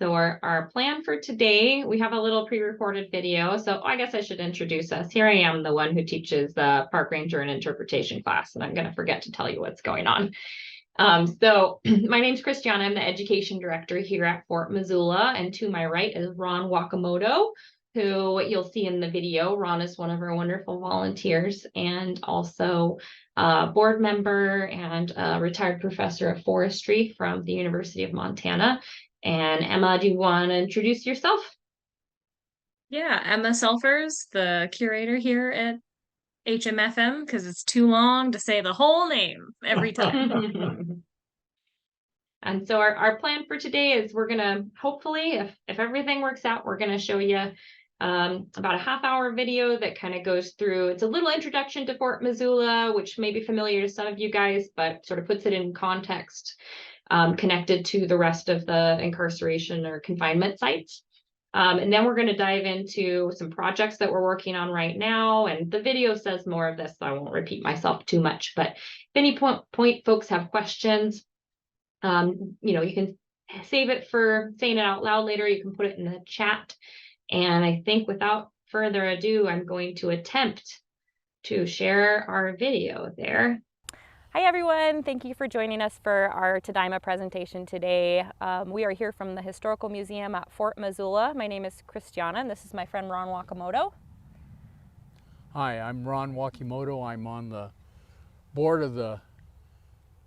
So our plan for today, we have a little pre-recorded video. So I guess I should introduce us. Here I am, the one who teaches the park ranger and interpretation class, and I'm going to forget to tell you what's going on. So my name's Christiana. I'm the education director here at Fort Missoula, and to my right is Ron Wakamoto, who you'll see in the video. Ron is one of our wonderful volunteers and also a board member and a retired professor of forestry from the University of Montana. And Emma, do you want to introduce yourself? Yeah, Emma Selfers, the curator here at HMFM, because it's too long to say the whole name every time. And so our plan for today is we're going to hopefully, if everything works out, we're going to show you about a half-hour video that kind of goes through, it's a little introduction to Fort Missoula, which may be familiar to some of you guys, but sort of puts it in context, connected to the rest of the incarceration or confinement sites. And then we're going to dive into some projects that we're working on right now. And the video says more of this, so I won't repeat myself too much. But if any point folks have questions, you can save it for saying it out loud later. You can put it in the chat. And I think without further ado, I'm going to attempt to share our video there. Hi everyone, thank you for joining us for our Tadaima presentation today. We are here from the Historical Museum at Fort Missoula. My name is Christiana and this is my friend Ron Wakamoto. Hi, I'm Ron Wakamoto. I'm on the board of the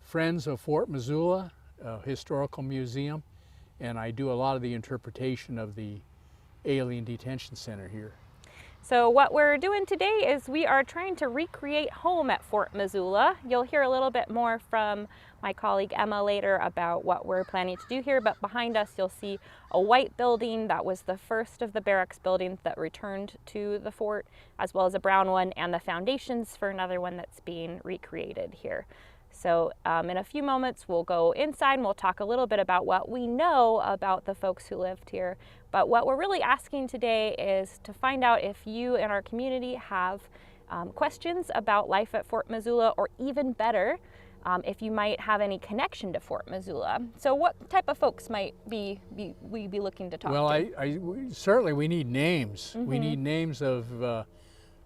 Friends of Fort Missoula Historical Museum, and I do a lot of the interpretation of the Alien Detention Center here. So what we're doing today is we are trying to recreate home at Fort Missoula. You'll hear a little bit more from my colleague Emma later about what we're planning to do here, but behind us you'll see a white building that was the first of the barracks buildings that returned to the fort, as well as a brown one and the foundations for another one that's being recreated here. So in a few moments we'll go inside and we'll talk a little bit about what we know about the folks who lived here. But what we're really asking today is to find out if you in our community have questions about life at Fort Missoula, or even better, if you might have any connection to Fort Missoula. So what type of folks might we be looking to talk to? Well, certainly we need names. Mm-hmm. We need names of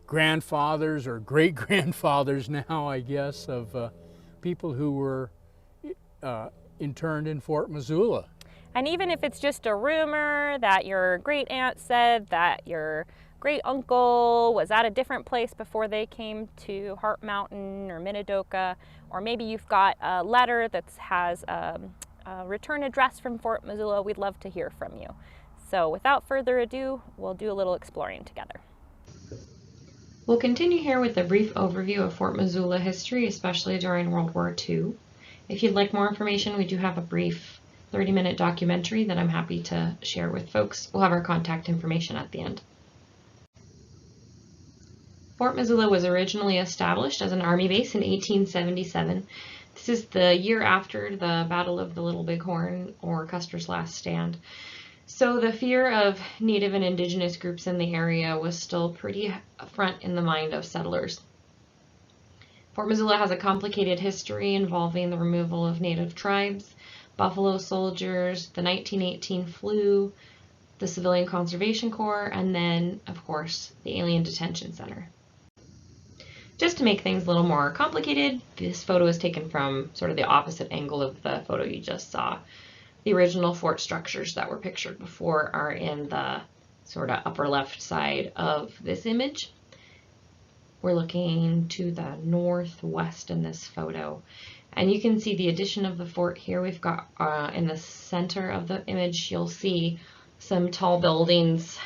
grandfathers or great-grandfathers now, I guess, of people who were interned in Fort Missoula. And even if it's just a rumor that your great aunt said that your great uncle was at a different place before they came to Heart Mountain or Minidoka, or maybe you've got a letter that has a return address from Fort Missoula, we'd love to hear from you. So without further ado, we'll do a little exploring together. We'll continue here with a brief overview of Fort Missoula history, especially during World War II. If you'd like more information, we do have a brief 30-minute documentary that I'm happy to share with folks. We'll have our contact information at the end. Fort Missoula was originally established as an army base in 1877. This is the year after the Battle of the Little Bighorn, or Custer's Last Stand. So the fear of Native and Indigenous groups in the area was still pretty front in the mind of settlers. Fort Missoula has a complicated history involving the removal of Native tribes, Buffalo soldiers, the 1918 flu, the Civilian Conservation Corps, and then, of course, the Alien Detention Center. Just to make things a little more complicated, this photo is taken from sort of the opposite angle of the photo you just saw. The original fort structures that were pictured before are in the sort of upper left side of this image. We're looking to the northwest in this photo. And you can see the addition of the fort here. We've got in the center of the image, you'll see some tall buildings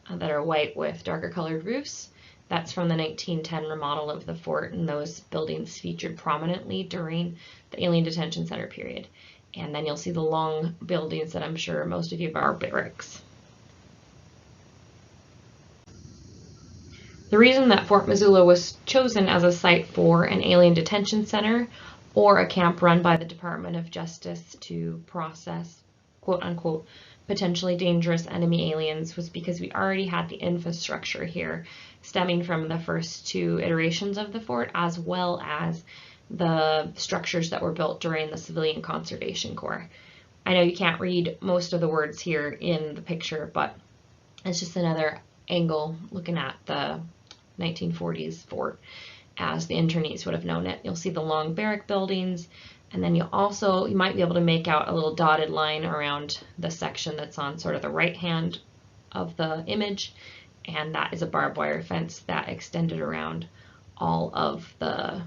that are white with darker colored roofs. That's from the 1910 remodel of the fort, and those buildings featured prominently during the Alien Detention Center period. And then you'll see the long buildings that I'm sure most of you are barracks. The reason that Fort Missoula was chosen as a site for an alien detention center or a camp run by the Department of Justice to process, quote unquote, potentially dangerous enemy aliens was because we already had the infrastructure here stemming from the first two iterations of the fort, as well as the structures that were built during the Civilian Conservation Corps. I know you can't read most of the words here in the picture, but it's just another angle looking at the 1940s fort as the internees would have known it. You'll see the long barrack buildings, and then you might be able to make out a little dotted line around the section that's on sort of the right hand of the image, and that is a barbed wire fence that extended around all of the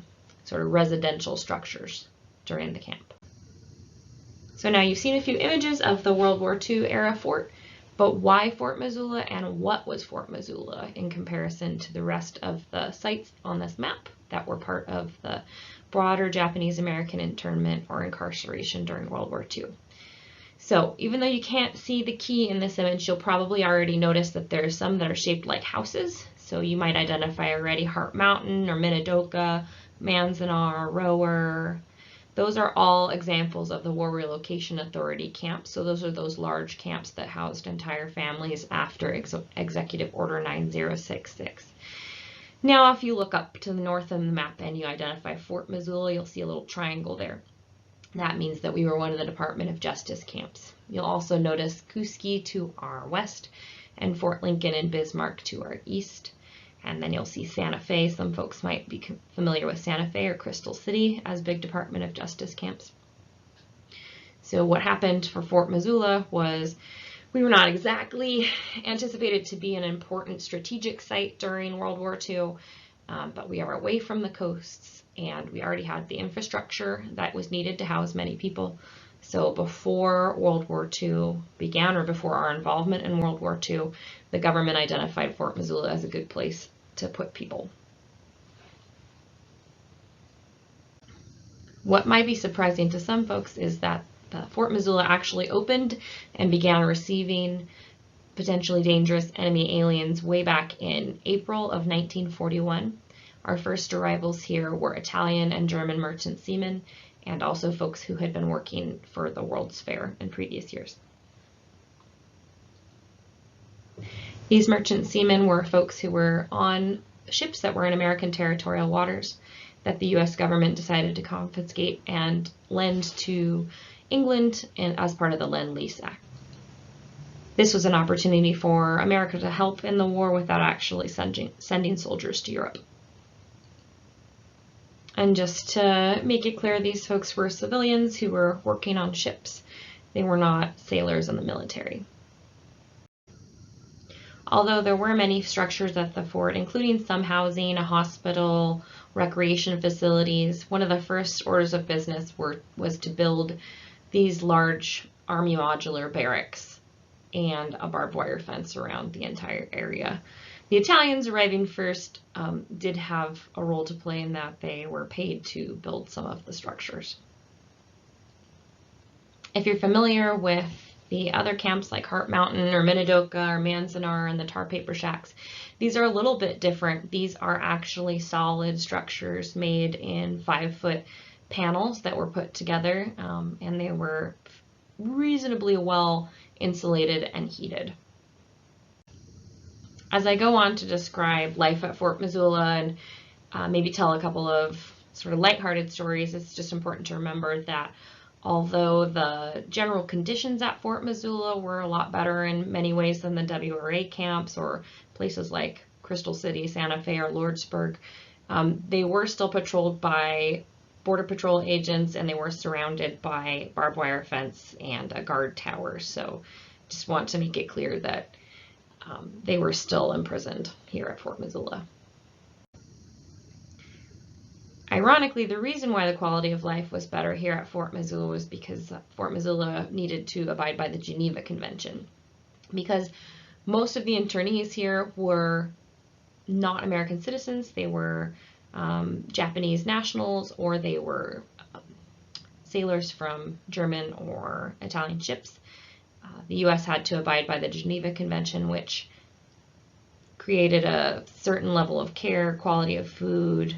sort of residential structures during the camp. So now you've seen a few images of the World War II era fort, but why Fort Missoula and what was Fort Missoula in comparison to the rest of the sites on this map that were part of the broader Japanese-American internment or incarceration during World War II? So even though you can't see the key in this image, you'll probably already notice that there's some that are shaped like houses. So you might identify already Hart Mountain or Minidoka, Manzanar, Rower. Those are all examples of the War Relocation Authority camps. So those are those large camps that housed entire families after Executive Order 9066. Now, if you look up to the north of the map and you identify Fort Missoula, you'll see a little triangle there. That means that we were one of the Department of Justice camps. You'll also notice Kuski to our west and Fort Lincoln and Bismarck to our east. And then you'll see Santa Fe. Some folks might be familiar with Santa Fe or Crystal City as big Department of Justice camps. So what happened for Fort Missoula was we were not exactly anticipated to be an important strategic site during World War II, but we are away from the coasts and we already had the infrastructure that was needed to house many people. So before World War II began, or before our involvement in World War II, the government identified Fort Missoula as a good place to put people. What might be surprising to some folks is that Fort Missoula actually opened and began receiving potentially dangerous enemy aliens way back in April of 1941. Our first arrivals here were Italian and German merchant seamen, and also folks who had been working for the World's Fair in previous years. These merchant seamen were folks who were on ships that were in American territorial waters that the U.S. government decided to confiscate and lend to England as part of the Lend-Lease Act. This was an opportunity for America to help in the war without actually sending soldiers to Europe. And just to make it clear, these folks were civilians who were working on ships. They were not sailors in the military. Although there were many structures at the fort, including some housing, a hospital, recreation facilities, one of the first orders of business was to build these large Army modular barracks and a barbed wire fence around the entire area. The Italians arriving first did have a role to play in that they were paid to build some of the structures. If you're familiar with the other camps like Hart Mountain or Minidoka or Manzanar and the tar paper shacks, these are a little bit different. These are actually solid structures made in 5-foot panels that were put together, and they were reasonably well insulated and heated. As I go on to describe life at Fort Missoula and maybe tell a couple of sort of lighthearted stories, it's just important to remember that although the general conditions at Fort Missoula were a lot better in many ways than the WRA camps or places like Crystal City, Santa Fe, or Lordsburg, they were still patrolled by Border Patrol agents and they were surrounded by barbed wire fence and a guard tower. So just want to make it clear that they were still imprisoned here at Fort Missoula. Ironically, the reason why the quality of life was better here at Fort Missoula was because Fort Missoula needed to abide by the Geneva Convention. Because most of the internees here were not American citizens, they were Japanese nationals, or they were sailors from German or Italian ships. The U.S. had to abide by the Geneva Convention, which created a certain level of care, quality of food,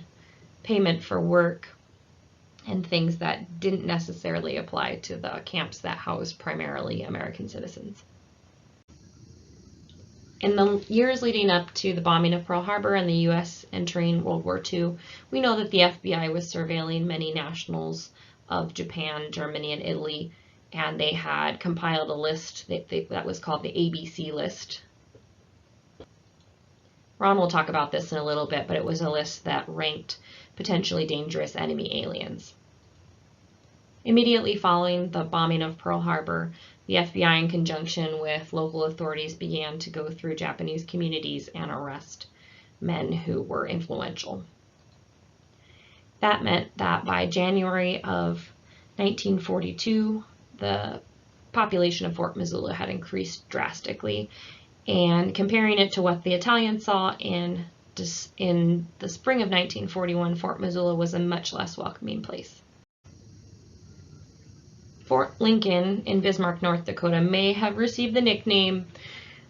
payment for work, and things that didn't necessarily apply to the camps that housed primarily American citizens. In the years leading up to the bombing of Pearl Harbor and the U.S. entering World War II, we know that the FBI was surveilling many nationals of Japan, Germany, and Italy, and they had compiled a list that was called the ABC list. Ron will talk about this in a little bit, but it was a list that ranked potentially dangerous enemy aliens. Immediately following the bombing of Pearl Harbor, the FBI, in conjunction with local authorities, began to go through Japanese communities and arrest men who were influential. That meant that by January of 1942, the population of Fort Missoula had increased drastically, and comparing it to what the Italians saw in the spring of 1941, Fort Missoula was a much less welcoming place. Fort Lincoln in Bismarck, North Dakota may have received the nickname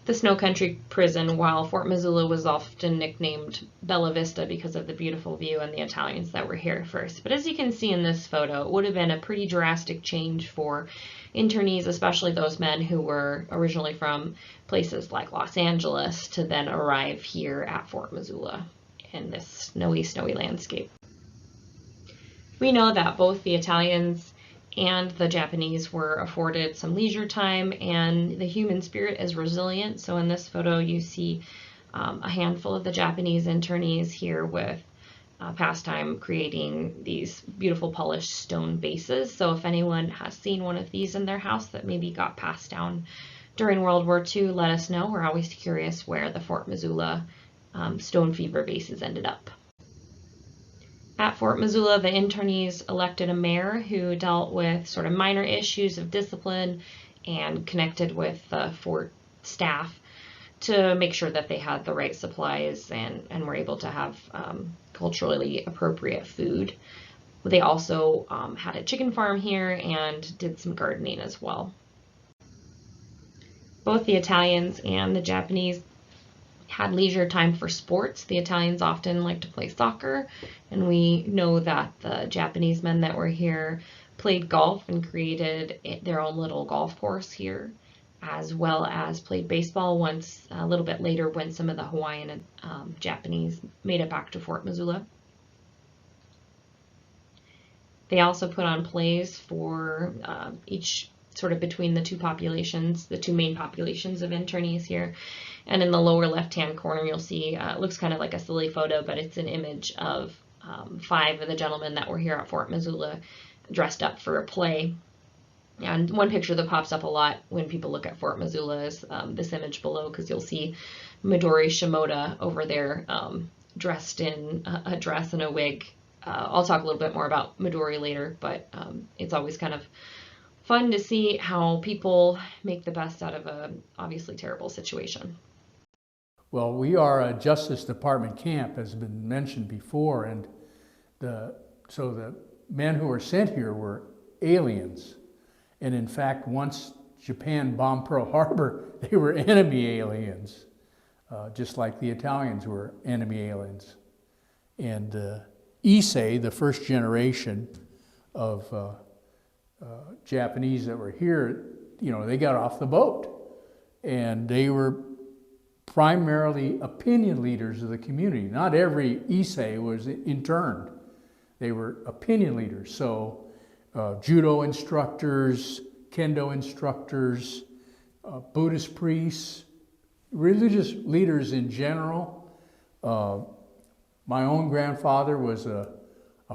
the Snow Country Prison, while Fort Missoula was often nicknamed Bella Vista because of the beautiful view and the Italians that were here first. But as you can see in this photo, it would have been a pretty drastic change for internees, especially those men who were originally from places like Los Angeles, to then arrive here at Fort Missoula in this snowy landscape. We know that both the Italians and the Japanese were afforded some leisure time, and the human spirit is resilient. So in this photo you see a handful of the Japanese internees here with pastime creating these beautiful polished stone bases. So if anyone has seen one of these in their house that maybe got passed down during World War II, let us know. We're always curious where the Fort Missoula stone fever bases ended up. At Fort Missoula, the internees elected a mayor who dealt with sort of minor issues of discipline and connected with the fort staff to make sure that they had the right supplies and were able to have culturally appropriate food. They also had a chicken farm here and did some gardening as well. Both the Italians and the Japanese had leisure time for sports. The Italians often liked to play soccer, and we know that the Japanese men that were here played golf and created their own little golf course here, as well as played baseball once a little bit later when some of the Hawaiian and Japanese made it back to Fort Missoula. They also put on plays for each sort of between the two populations, the two main populations of internees here. And in the lower left-hand corner, you'll see, it looks kind of like a silly photo, but it's an image of 5 of the gentlemen that were here at Fort Missoula dressed up for a play. And one picture that pops up a lot when people look at Fort Missoula is this image below, because you'll see Midori Shimoda over there dressed in a dress and a wig. I'll talk a little bit more about Midori later, but it's always kind of fun to see how people make the best out of a obviously terrible situation. Well, we are a Justice Department camp, as has been mentioned before, and so the men who were sent here were aliens. And in fact, once Japan bombed Pearl Harbor, they were enemy aliens, just like the Italians were enemy aliens. And Issei, the first generation of Japanese that were here, they got off the boat, and they were primarily opinion leaders of the community. Not every Issei was interned. They were opinion leaders. So judo instructors, kendo instructors, Buddhist priests, religious leaders in general. My own grandfather was a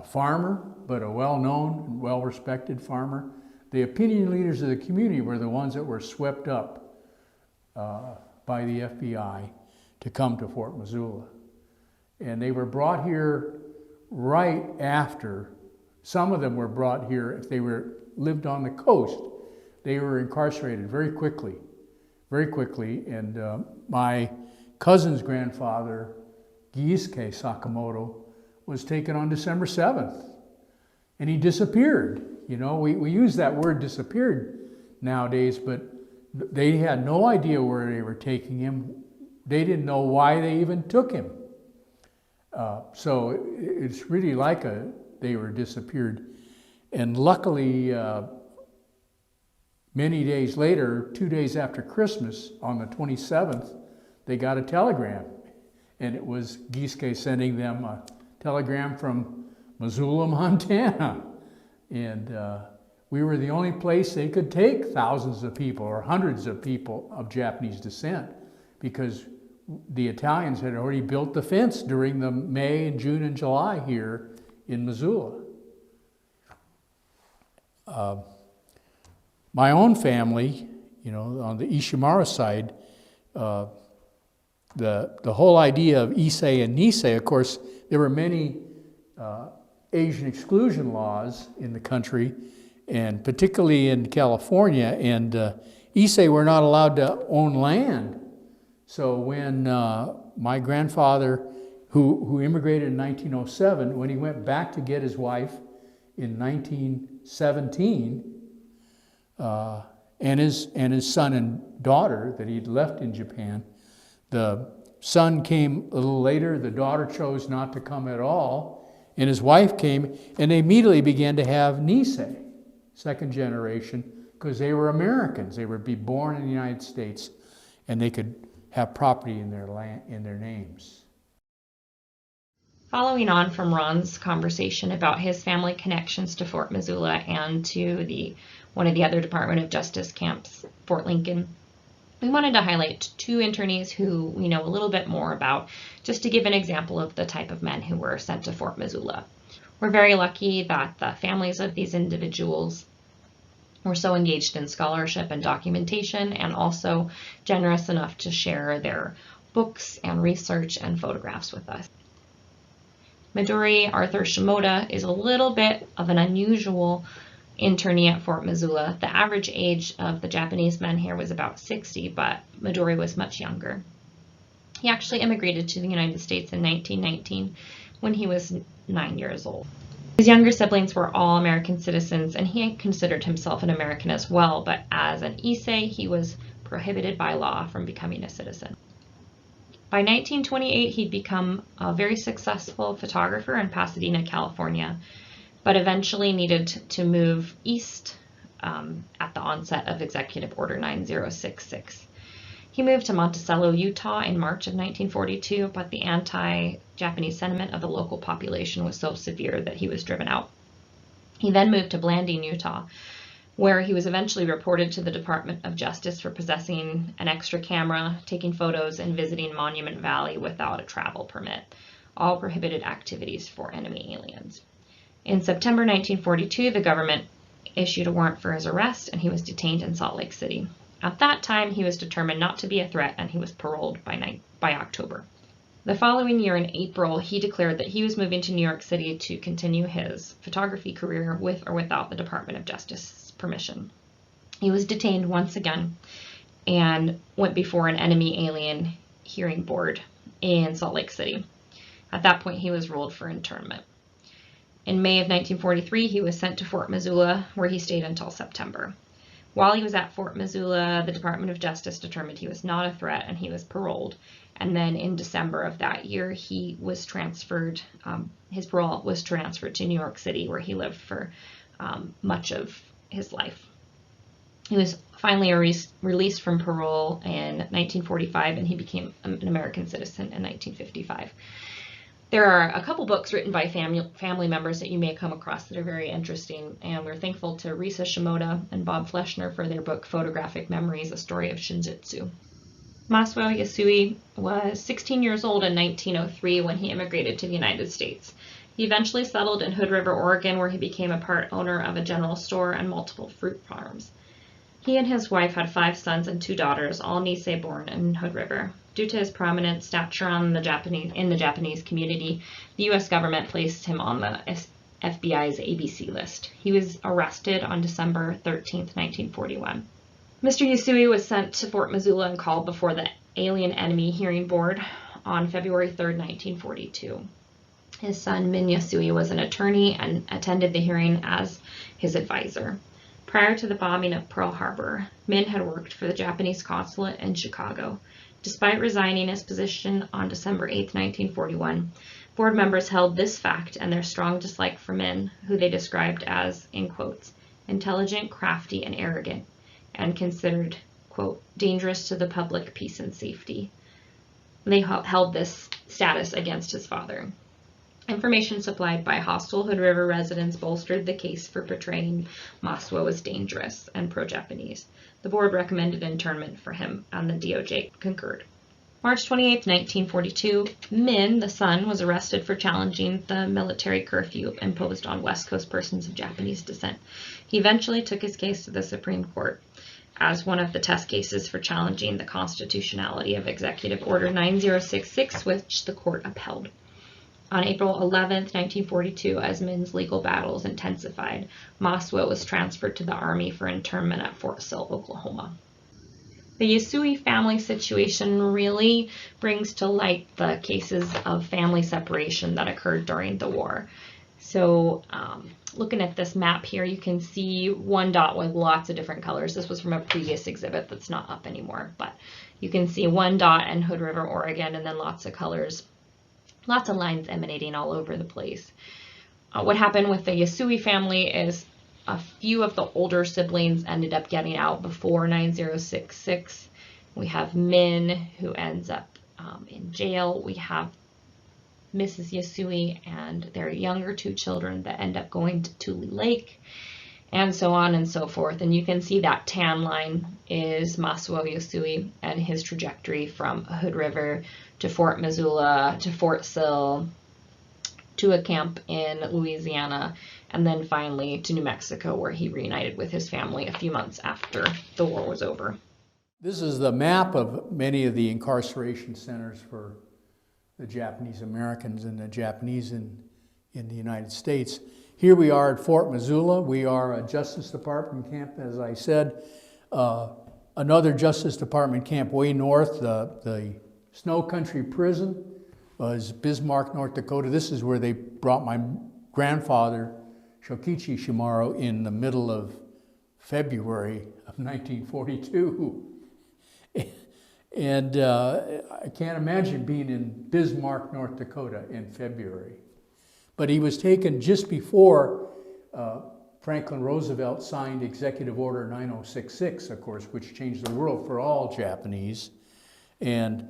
farmer, but a well-known and well-respected farmer. The opinion leaders of the community were the ones that were swept up by the FBI to come to Fort Missoula. And they were brought here right after. Some of them were brought here if they lived on the coast. They were incarcerated very quickly. And my cousin's grandfather, Issei Sakamoto, was taken on December 7th, and he disappeared. We use that word disappeared nowadays, but they had no idea where they were taking him. They didn't know why they even took him. So it's really like they were disappeared. And luckily, many days later, 2 days after Christmas, on the 27th, they got a telegram, and it was Issei sending them a telegram from Missoula, Montana. And we were the only place they could take thousands of people or hundreds of people of Japanese descent, because the Italians had already built the fence during the May and June and July here in Missoula. My own family, you know, on the Ishimaru side, the whole idea of Issei and Nisei, of course, there were many Asian exclusion laws in the country, and particularly in California, and Issei were not allowed to own land. So when my grandfather, who immigrated in 1907, when he went back to get his wife in 1917, and his son and daughter that he'd left in Japan, the son came a little later, the daughter chose not to come at all, and his wife came, and they immediately began to have Nisei, second generation, because they were Americans. They would be born in the United States, and they could have property in their land, in their names. Following on from Ron's conversation about his family connections to Fort Missoula and to one of the other Department of Justice camps, Fort Lincoln, we wanted to highlight two internees who we know a little bit more about, just to give an example of the type of men who were sent to Fort Missoula. We're very lucky that the families of these individuals were so engaged in scholarship and documentation, and also generous enough to share their books and research and photographs with us. Midori Arthur Shimoda is a little bit of an unusual internee at Fort Missoula. The average age of the Japanese men here was about 60, but Midori was much younger. He actually immigrated to the United States in 1919 when he was 9 years old. His younger siblings were all American citizens, and he considered himself an American as well, but as an Issei, he was prohibited by law from becoming a citizen. By 1928, he'd become a very successful photographer in Pasadena, California, but eventually needed to move east at the onset of Executive Order 9066. He moved to Monticello, Utah in March of 1942, but the anti-Japanese sentiment of the local population was so severe that he was driven out. He then moved to Blanding, Utah, where he was eventually reported to the Department of Justice for possessing an extra camera, taking photos, and visiting Monument Valley without a travel permit, all prohibited activities for enemy aliens. In September 1942, the government issued a warrant for his arrest, and he was detained in Salt Lake City. At that time, he was determined not to be a threat, and he was paroled by October. The following year, in April, he declared that he was moving to New York City to continue his photography career with or without the Department of Justice's permission. He was detained once again and went before an enemy alien hearing board in Salt Lake City. At that point, he was ruled for internment. In May of 1943, he was sent to Fort Missoula, where he stayed until September. While he was at Fort Missoula, the Department of Justice determined he was not a threat, and he was paroled. And then in December of that year, he was transferred, his parole was transferred to New York City, where he lived for much of his life. He was finally released from parole in 1945, and he became an American citizen in 1955. There are a couple books written by family members that you may come across that are very interesting, and we're thankful to Risa Shimoda and Bob Fleschner for their book Photographic Memories, A Story of Shinjitsu. Masuo Yasui was 16 years old in 1903 when he immigrated to the United States. He eventually settled in Hood River, Oregon, where he became a part owner of a general store and multiple fruit farms. He and his wife had 5 sons and 2 daughters, all Nisei born in Hood River. Due to his prominent stature in the Japanese community, the U.S. government placed him on the FBI's ABC list. He was arrested on December 13, 1941. Mr. Yasui was sent to Fort Missoula and called before the Alien Enemy Hearing Board on February 3, 1942. His son, Min Yasui, was an attorney and attended the hearing as his advisor. Prior to the bombing of Pearl Harbor, Min had worked for the Japanese consulate in Chicago. Despite resigning his position on December 8, 1941, board members held this fact and their strong dislike for Min, who they described as, in quotes, intelligent, crafty, and arrogant, and considered, quote, dangerous to the public peace and safety. They held this status against his father. Information supplied by hostile Hood River residents bolstered the case for portraying Masuo as dangerous and pro-Japanese. The board recommended internment for him, and the DOJ concurred. March 28, 1942, Min, the son, was arrested for challenging the military curfew imposed on West Coast persons of Japanese descent. He eventually took his case to the Supreme Court as one of the test cases for challenging the constitutionality of Executive Order 9066, which the court upheld. On April 11, 1942, as Min's legal battles intensified, Masuo was transferred to the Army for internment at Fort Sill, Oklahoma. The Issei family situation really brings to light the cases of family separation that occurred during the war. So looking at this map here, you can see one dot with lots of different colors. This was from a previous exhibit that's not up anymore, but you can see one dot in Hood River, Oregon, and then lots of colors, lots of lines emanating all over the place. What happened with the Issei family is a few of the older siblings ended up getting out before 9066. We have Min, who ends up in jail. We have Mrs. Issei and their younger two children that end up going to Tule Lake, and so on and so forth. And you can see that tan line is Masuo Issei and his trajectory from Hood River to Fort Missoula to Fort Sill to a camp in Louisiana, and then finally to New Mexico, where he reunited with his family a few months after the war was over. This is the map of many of the incarceration centers for the Japanese Americans and the Japanese in the United States. Here we are at Fort Missoula. We are a Justice Department camp, as I said. Another Justice Department camp way north, the Snow Country Prison, was Bismarck, North Dakota. This is where they brought my grandfather, Shokichi Shimaro, in the middle of February of 1942. And I can't imagine being in Bismarck, North Dakota in February. But he was taken just before Franklin Roosevelt signed Executive Order 9066, of course, which changed the world for all Japanese. And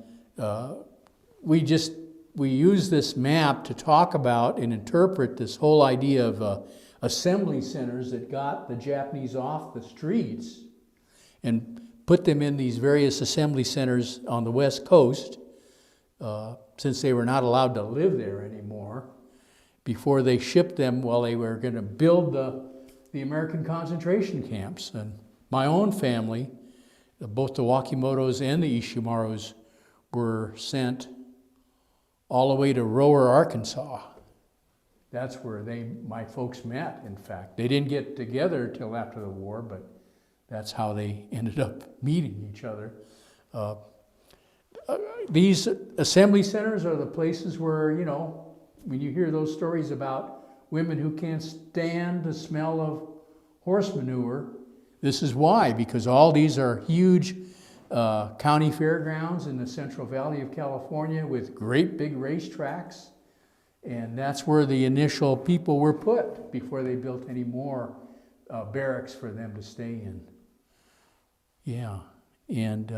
we use this map to talk about and interpret this whole idea of assembly centers that got the Japanese off the streets and put them in these various assembly centers on the West Coast, since they were not allowed to live there anymore, before they shipped them while they were going to build the American concentration camps. And my own family, both the Wakimotos and the Ishimaros, were sent all the way to Rower, Arkansas. That's where my folks met, in fact. They didn't get together till after the war, but that's how they ended up meeting each other. These assembly centers are the places where, you know, when you hear those stories about women who can't stand the smell of horse manure, this is why, because all these are huge county fairgrounds in the Central Valley of California with great big racetracks. And that's where the initial people were put before they built any more barracks for them to stay in. Yeah, and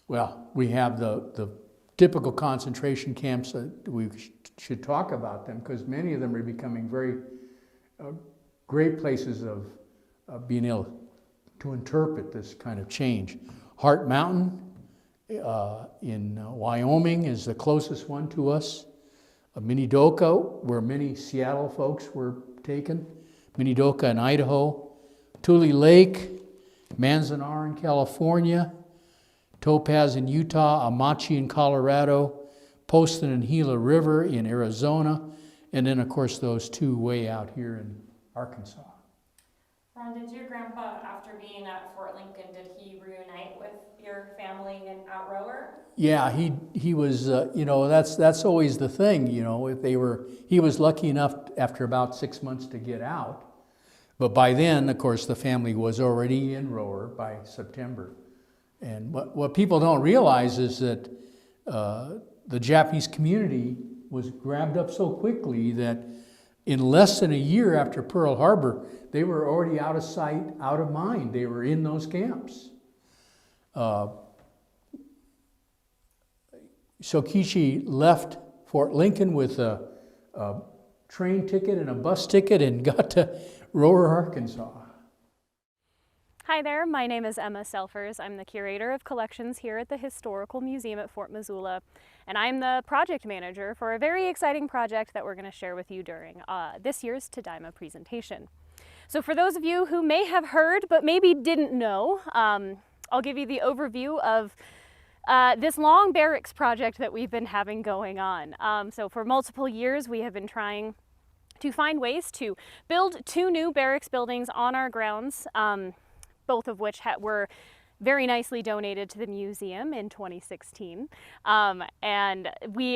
well, we have the typical concentration camps. We should talk about them because many of them are becoming very great places of being able to interpret this kind of change. Heart Mountain in Wyoming is the closest one to us. Minidoka, where many Seattle folks were taken. Minidoka in Idaho. Tule Lake, Manzanar in California. Topaz in Utah, Amachi in Colorado, Poston and Gila River in Arizona, and then of course those two way out here in Arkansas. Ron, did your grandpa, after being at Fort Lincoln, did he reunite with your family in Outrower? Yeah, he was. You know, that's always the thing. You know, he was lucky enough after about 6 months to get out, but by then, of course, the family was already in Rower by September. And what people don't realize is that the Japanese community was grabbed up so quickly that in less than a year after Pearl Harbor, they were already out of sight, out of mind. They were in those camps. Shokichi left Fort Lincoln with a train ticket and a bus ticket and got to Rower, Arkansas. Hi there, my name is Emma Selfers. I'm the Curator of Collections here at the Historical Museum at Fort Missoula, and I'm the project manager for a very exciting project that we're going to share with you during this year's Tadaima presentation. So for those of you who may have heard but maybe didn't know, I'll give you the overview of this long barracks project that we've been having going on. So for multiple years we have been trying to find ways to build 2 new barracks buildings on our grounds, both of which were very nicely donated to the museum in 2016. And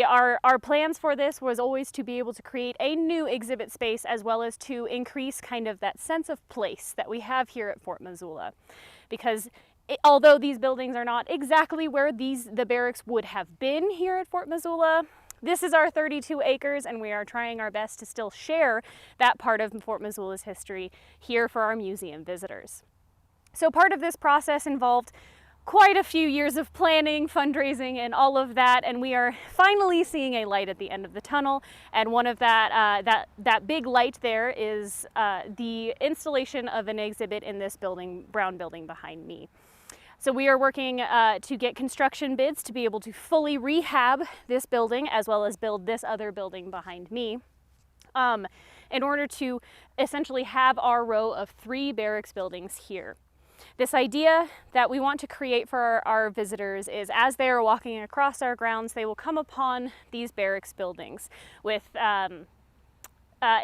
our plans for this was always to be able to create a new exhibit space as well as to increase kind of that sense of place that we have here at Fort Missoula. Because although these buildings are not exactly where the barracks would have been here at Fort Missoula, this is our 32 acres and we are trying our best to still share that part of Fort Missoula's history here for our museum visitors. So part of this process involved quite a few years of planning, fundraising, and all of that, and we are finally seeing a light at the end of the tunnel. And one of that big light there is the installation of an exhibit in this building, brown building behind me. So we are working to get construction bids to be able to fully rehab this building as well as build this other building behind me, in order to essentially have our row of 3 barracks buildings here. This idea that we want to create for our visitors is as they are walking across our grounds, they will come upon these barracks buildings with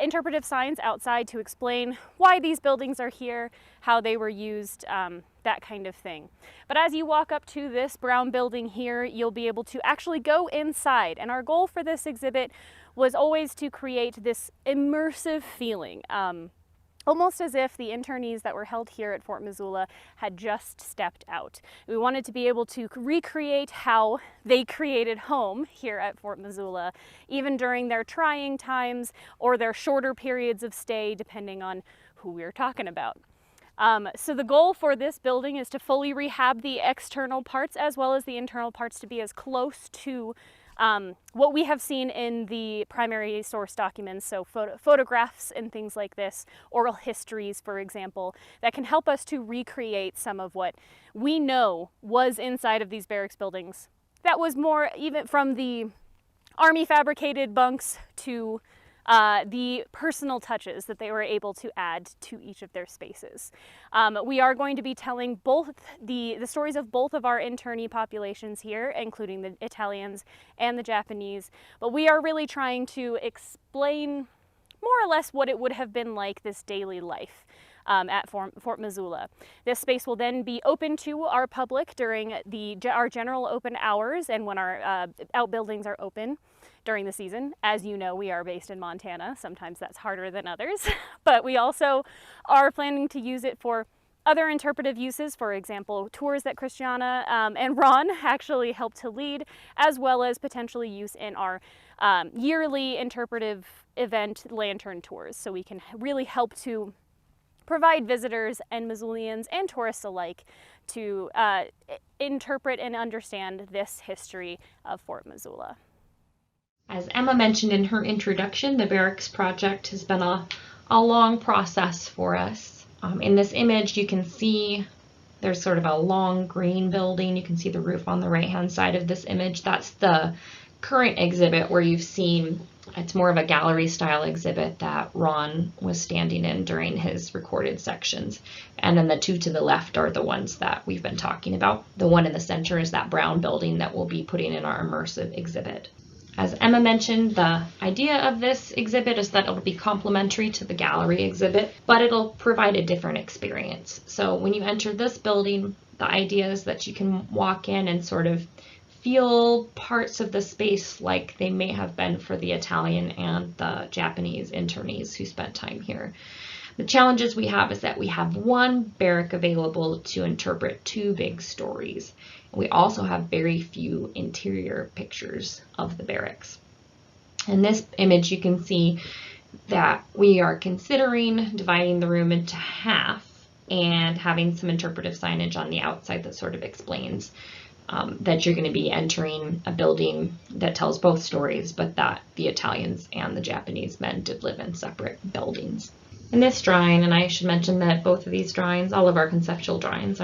interpretive signs outside to explain why these buildings are here, how they were used, that kind of thing. But as you walk up to this brown building here, you'll be able to actually go inside. And our goal for this exhibit was always to create this immersive feeling. Almost as if the internees that were held here at Fort Missoula had just stepped out. We wanted to be able to recreate how they created home here at Fort Missoula, even during their trying times or their shorter periods of stay, depending on who we were talking about. So the goal for this building is to fully rehab the external parts as well as the internal parts to be as close to what we have seen in the primary source documents, so photographs and things like this, oral histories, for example, that can help us to recreate some of what we know was inside of these barracks buildings. That was more even from the Army fabricated bunks to the personal touches that they were able to add to each of their spaces. We are going to be telling both the stories of both of our internee populations here, including the Italians and the Japanese, but we are really trying to explain more or less what it would have been like this daily life at Fort Missoula. This space will then be open to our public during our general open hours and when our outbuildings are open during the season. As you know, we are based in Montana. Sometimes that's harder than others, but we also are planning to use it for other interpretive uses, for example, tours that Christiana and Ron actually helped to lead, as well as potentially use in our yearly interpretive event, Lantern Tours, so we can really help to provide visitors and Missoulians and tourists alike to interpret and understand this history of Fort Missoula. As Emma mentioned in her introduction, the barracks project has been a long process for us. In this image, you can see there's sort of a long green building. You can see the roof on the right-hand side of this image. That's the current exhibit where you've seen, it's more of a gallery style exhibit that Ron was standing in during his recorded sections. And then the 2 to the left are the ones that we've been talking about. The one in the center is that brown building that we'll be putting in our immersive exhibit. As Emma mentioned, the idea of this exhibit is that it'll be complementary to the gallery exhibit, but it'll provide a different experience. So when you enter this building, the idea is that you can walk in and sort of feel parts of the space like they may have been for the Italian and the Japanese internees who spent time here. The challenges we have is that we have 1 barrack available to interpret 2 big stories. We also have very few interior pictures of the barracks. In this image, you can see that we are considering dividing the room into half and having some interpretive signage on the outside that sort of explains that you're going to be entering a building that tells both stories, but that the Italians and the Japanese men did live in separate buildings. In this drawing, and I should mention that both of these drawings, all of our conceptual drawings,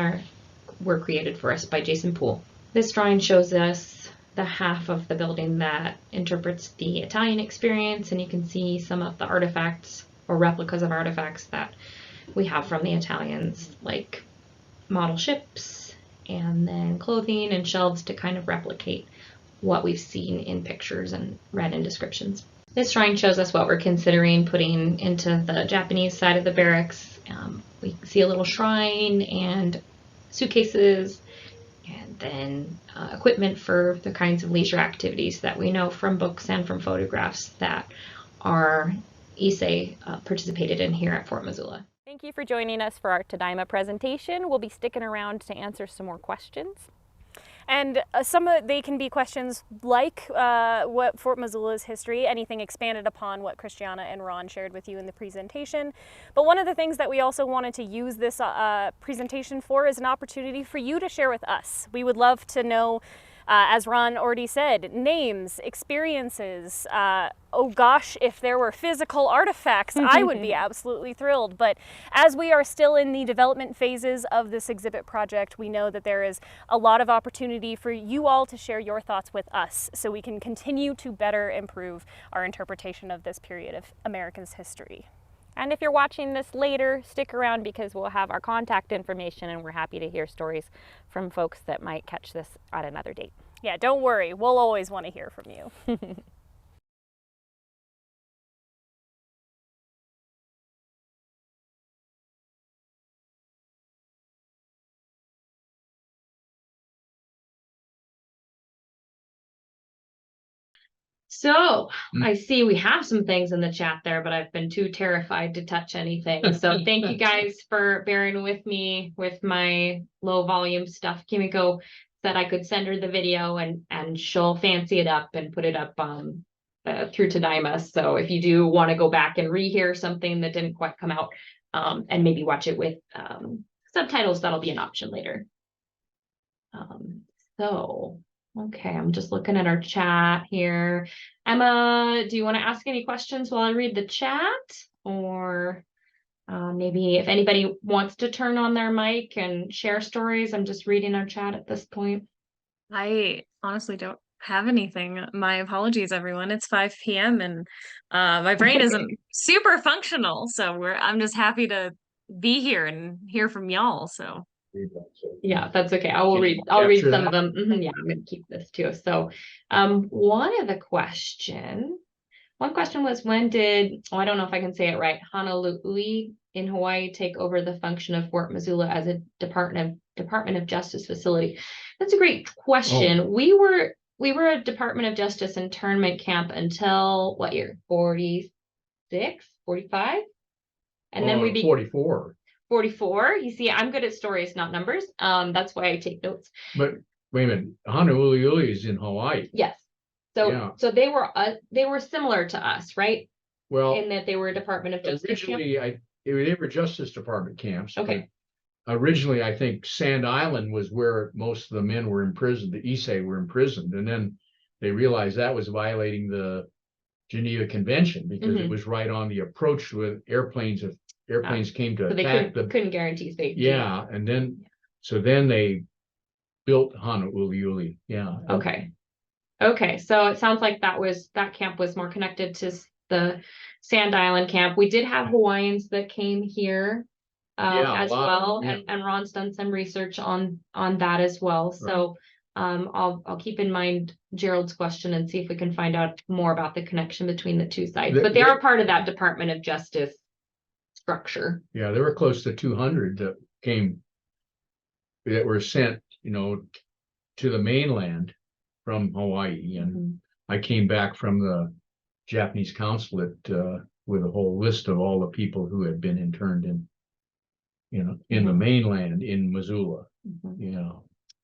were created for us by Jason Poole. This drawing shows us the half of the building that interprets the Italian experience, and you can see some of the artifacts or replicas of artifacts that we have from the Italians, like model ships, and then clothing and shelves to kind of replicate what we've seen in pictures and read in descriptions. This drawing shows us what we're considering putting into the Japanese side of the barracks. We see a little shrine and suitcases, and then equipment for the kinds of leisure activities that we know from books and from photographs that our Issei participated in here at Fort Missoula. Thank you for joining us for our Tadaima presentation. We'll be sticking around to answer some more questions. And they can be questions like what Fort Missoula's history, anything expanded upon what Christiana and Ron shared with you in the presentation. But one of the things that we also wanted to use this presentation for is an opportunity for you to share with us. We would love to know, as Ron already said, names, experiences. Oh gosh, if there were physical artifacts, I would be absolutely thrilled. But as we are still in the development phases of this exhibit project, we know that there is a lot of opportunity for you all to share your thoughts with us so we can continue to better improve our interpretation of this period of America's history. And if you're watching this later, stick around because we'll have our contact information and we're happy to hear stories from folks that might catch this at another date. Yeah, don't worry. We'll always want to hear from you. So I see we have some things in the chat there, but I've been too terrified to touch anything. So thank you guys for bearing with me with my low volume stuff. Kimiko said I could send her the video and she'll fancy it up and put it up through Tadaima. So if you do want to go back and rehear something that didn't quite come out and maybe watch it with subtitles, that'll be an option later. Okay, I'm just looking at our chat here. Emma, do you want to ask any questions while I read the chat? Or maybe if anybody wants to turn on their mic and share stories, I'm just reading our chat at this point. I honestly don't have anything. My apologies, everyone. It's 5 p.m. and my brain isn't super functional. So I'm just happy to be here and hear from y'all. So. Yeah, that's okay. I'll read some of them. Yeah, I'm going to keep this too. So one question was, when did, I don't know if I can say it right, Honolulu in Hawaii take over the function of Fort Missoula as a Department of Justice facility? That's a great question. Oh. We were a Department of Justice internment camp until what year? 46, 45? And then we 44. 44. You see, I'm good at stories, not numbers. That's why I take notes. But wait a minute, Honolulu is in Hawaii. Yes. So yeah. So they were similar to us, right? Well, in that they were a Department of Justice. Originally, they were Justice Department camps. Okay. Originally, I think Sand Island was where most of the men were imprisoned. The Issei were imprisoned, and then they realized that was violating the Geneva Convention because it was right on the approach with airplanes. If airplanes came to attack them, couldn't guarantee safety. Yeah, and then so then they built Honolulu. Yeah. Okay. So it sounds like that camp was more connected to the Sand Island camp. We did have Hawaiians that came here as well, and Ron's done some research on that as well. So I'll keep in mind Gerald's question and see if we can find out more about the connection between the two sides. But they are part of that Department of Justice structure. Yeah, there were close to 200 that were sent, to the mainland from Hawaii. And I came back from the Japanese consulate with a whole list of all the people who had been interned in the mainland in Missoula.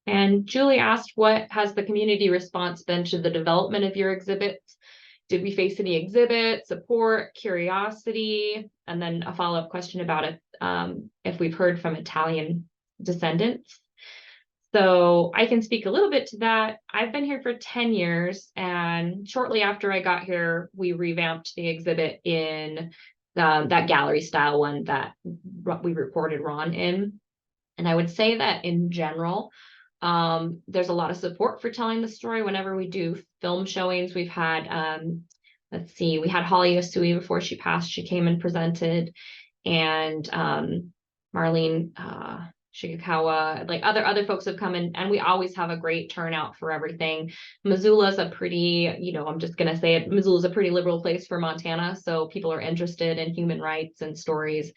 And Julie asked, what has the community response been to the development of your exhibits? Did we face any exhibit, support, curiosity? And then a follow-up question about if we've heard from Italian descendants. So I can speak a little bit to that. I've been here for 10 years, and shortly after I got here, we revamped the exhibit in that gallery style one that we recorded Ron in. And I would say that in general, there's a lot of support for telling the story whenever we do film showings. We've had, let's see, we had Holly Issei before she passed. She came and presented, and Marlene Shigakawa, like other folks have come in, and we always have a great turnout for everything. Missoula's a pretty, I'm just gonna say it, Missoula's a pretty liberal place for Montana, so people are interested in human rights and stories.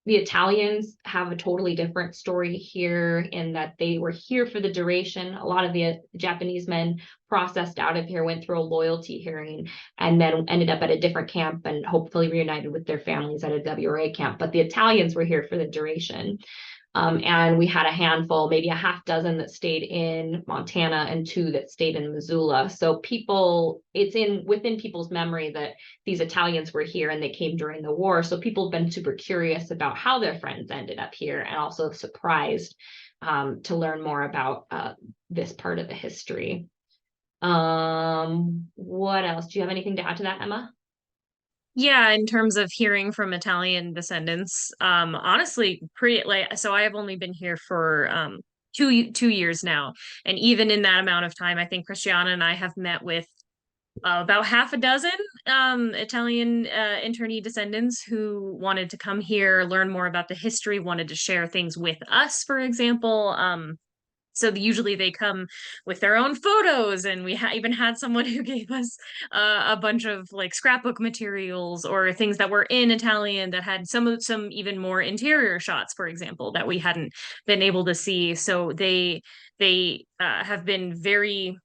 The Italians have a totally different story here in that they were here for the duration. A lot of the Japanese men processed out of here, went through a loyalty hearing, and then ended up at a different camp and hopefully reunited with their families at a WRA camp. But the Italians were here for the duration. And we had a handful, maybe a half dozen that stayed in Montana and 2 that stayed in Missoula. So it's within people's memory that these Italians were here and they came during the war. So people have been super curious about how their friends ended up here, and also surprised to learn more about this part of the history. What else? Do you have anything to add to that, Emma? Yeah, in terms of hearing from Italian descendants, honestly, so I have only been here for 2 years now, and even in that amount of time, I think Christiana and I have met with about half a dozen Italian internee descendants who wanted to come here, learn more about the history, wanted to share things with us, for example. So usually they come with their own photos, and we even had someone who gave us a bunch of like scrapbook materials or things that were in Italian that had some even more interior shots, for example, that we hadn't been able to see. So they have been very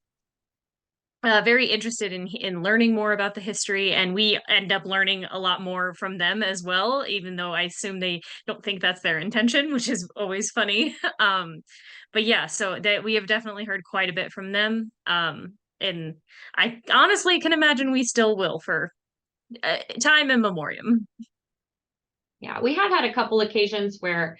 interested in learning more about the history, and we end up learning a lot more from them as well, even though I assume they don't think that's their intention, which is always funny. But yeah, so that we have definitely heard quite a bit from them, and I honestly can imagine we still will for time immemorium. Yeah, we have had a couple occasions where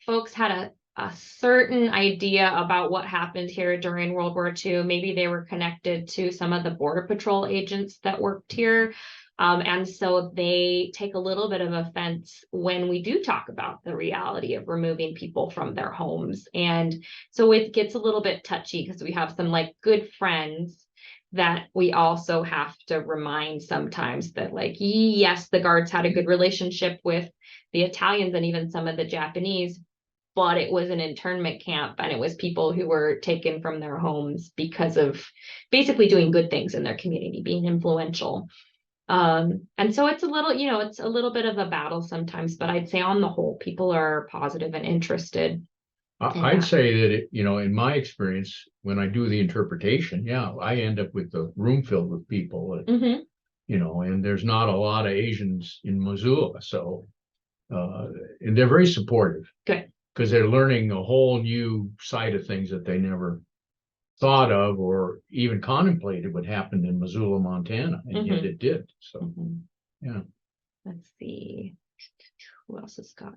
folks had a certain idea about what happened here during World War II. Maybe they were connected to some of the Border Patrol agents that worked here. And so they take a little bit of offense when we do talk about the reality of removing people from their homes. And so it gets a little bit touchy because we have some like good friends that we also have to remind sometimes that, like, yes, the guards had a good relationship with the Italians and even some of the Japanese, but it was an internment camp, and it was people who were taken from their homes because of basically doing good things in their community, being influential. And so it's a little, it's a little bit of a battle sometimes, but I'd say on the whole, people are positive and interested. I'd say that, in my experience, when I do the interpretation, I end up with the room filled with people, and there's not a lot of Asians in Missoula. So, and they're very supportive. Good. Because they're learning a whole new side of things that they never thought of or even contemplated what happened in Missoula, Montana, and yet it did. So, yeah. Let's see. Who else has got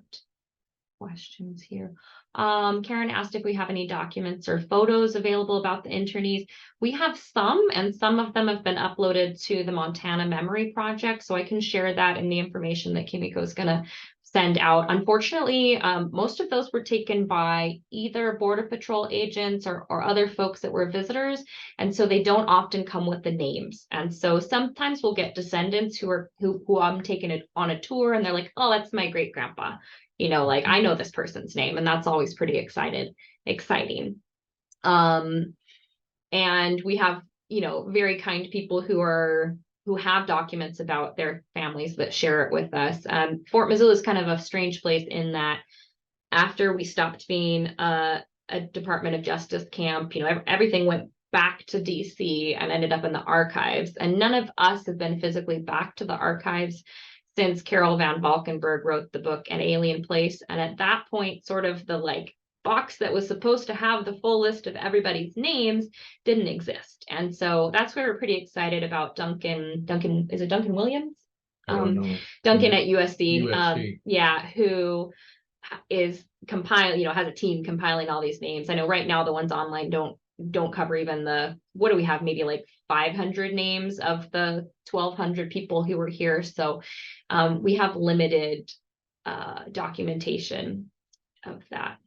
questions here? Karen asked if we have any documents or photos available about the internees. We have some, and some of them have been uploaded to the Montana Memory Project, so I can share that in the information that Kimiko is going to send out. Unfortunately, most of those were taken by either Border Patrol agents or other folks that were visitors, and so they don't often come with the names. And so sometimes we'll get descendants who I'm taking it on a tour, and they're like, "Oh, that's my great grandpa." Like, I know this person's name, and that's always pretty exciting. And we have, very kind people who have documents about their families that share it with us. Fort Missoula is kind of a strange place in that after we stopped being a Department of Justice camp, everything went back to DC and ended up in the archives. And none of us have been physically back to the archives since Carol Van Valkenburg wrote the book An Alien Place. And at that point, sort of the box that was supposed to have the full list of everybody's names didn't exist. And so that's why we're pretty excited about Duncan, is it Duncan Williams? I don't know. Duncan at USC. USC. Who is has a team compiling all these names. I know right now the ones online don't cover even what do we have? Maybe like 500 names of the 1,200 people who were here. So we have limited documentation of that.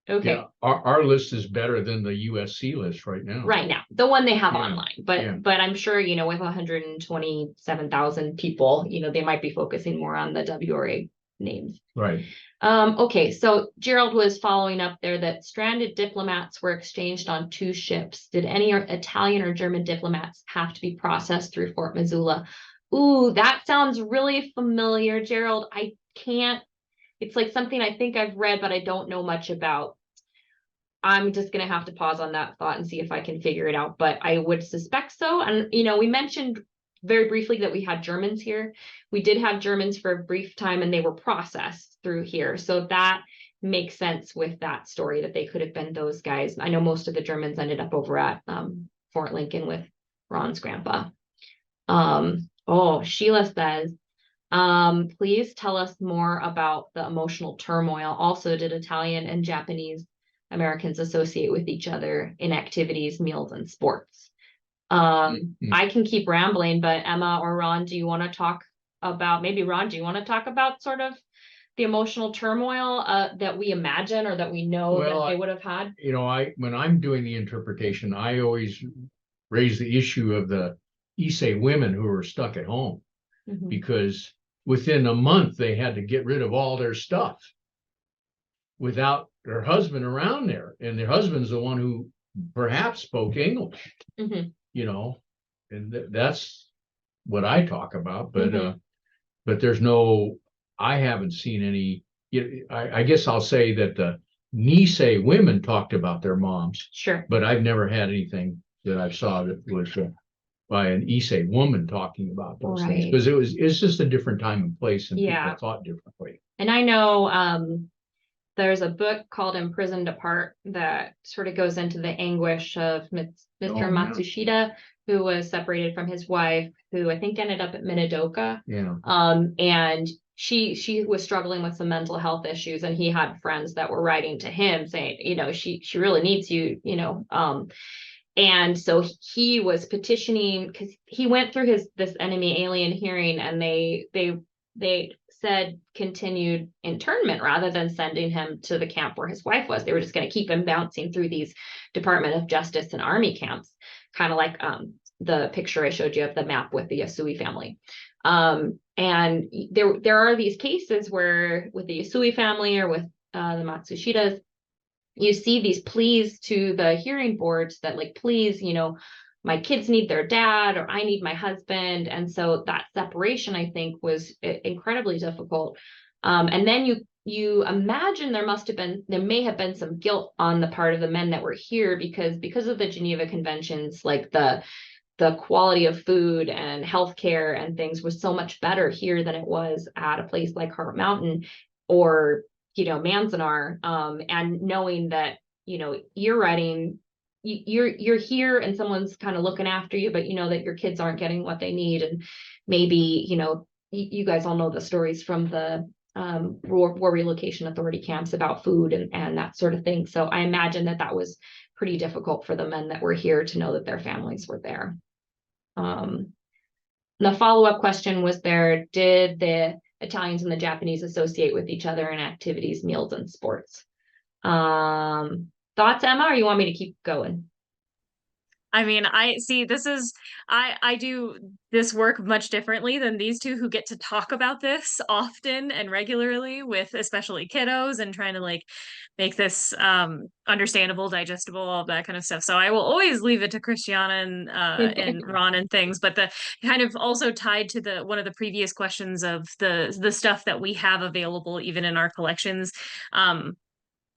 Okay. Yeah, our list is better than the USC list right now. Right now, the one they have Yeah, online, but yeah. I'm sure, with 127,000 people, they might be focusing more on the WRA names. Right. Okay, so Gerald was following up there that stranded diplomats were exchanged on 2 ships. Did any Italian or German diplomats have to be processed through Fort Missoula? Ooh, that sounds really familiar, Gerald. It's like something I think I've read, but I don't know much about. I'm just going to have to pause on that thought and see if I can figure it out, but I would suspect so. And, we mentioned very briefly that we had Germans here. We did have Germans for a brief time and they were processed through here. So that makes sense with that story that they could have been those guys. I know most of the Germans ended up over at Fort Lincoln with Ron's grandpa. Sheila says, please tell us more about the emotional turmoil. Also, did Italian and Japanese Americans associate with each other in activities, meals, and sports? I can keep rambling, but Emma or Ron, do you want to talk about, maybe Ron, do you want to talk about sort of the emotional turmoil that we imagine or that we know that they would have had? When I'm doing the interpretation, I always raise the issue of the Issei women who were stuck at home, because within a month they had to get rid of all their stuff without their husband around there, and their husband's the one who perhaps spoke English. And that's what I talk about, but I haven't seen any. I guess I'll say that the Nisei women talked about their moms, Sure, but I've never had anything that I saw that was by an Issei woman talking about those things, because it's just a different time and place, and people thought differently. And I know there's a book called Imprisoned Apart that sort of goes into the anguish of Mr. Matsushita, who was separated from his wife, who I think ended up at Minidoka. Yeah. And she was struggling with some mental health issues, and he had friends that were writing to him saying, she really needs you, and so he was petitioning because he went through this enemy alien hearing, and they said continued internment rather than sending him to the camp where his wife was. They were just going to keep him bouncing through these Department of Justice and Army camps, kind of like the picture I showed you of the map with the Issei family. And there are these cases where with the Issei family or with the Matsushitas, you see these pleas to the hearing boards that like, please, my kids need their dad, or I need my husband. And so that separation, I think, was incredibly difficult. And then you imagine there may have been some guilt on the part of the men that were here because of the Geneva Conventions, like the quality of food and healthcare and things was so much better here than it was at a place like Heart Mountain or Manzanar, and knowing that you're here and someone's kind of looking after you, but that your kids aren't getting what they need, and maybe you guys all know the stories from the War Relocation Authority camps about food and that sort of thing. So I imagine that was pretty difficult for the men that were here to know that their families were there. The follow-up question was did the Italians and the Japanese associate with each other in activities, meals, and sports? Thoughts, Emma, or you want me to keep going? I mean, I do this work much differently than these two who get to talk about this often and regularly with especially kiddos and trying to like make this understandable, digestible, all that kind of stuff. So I will always leave it to Christiana and Ron and things, but the kind of also tied to one of the previous questions of the stuff that we have available even in our collections.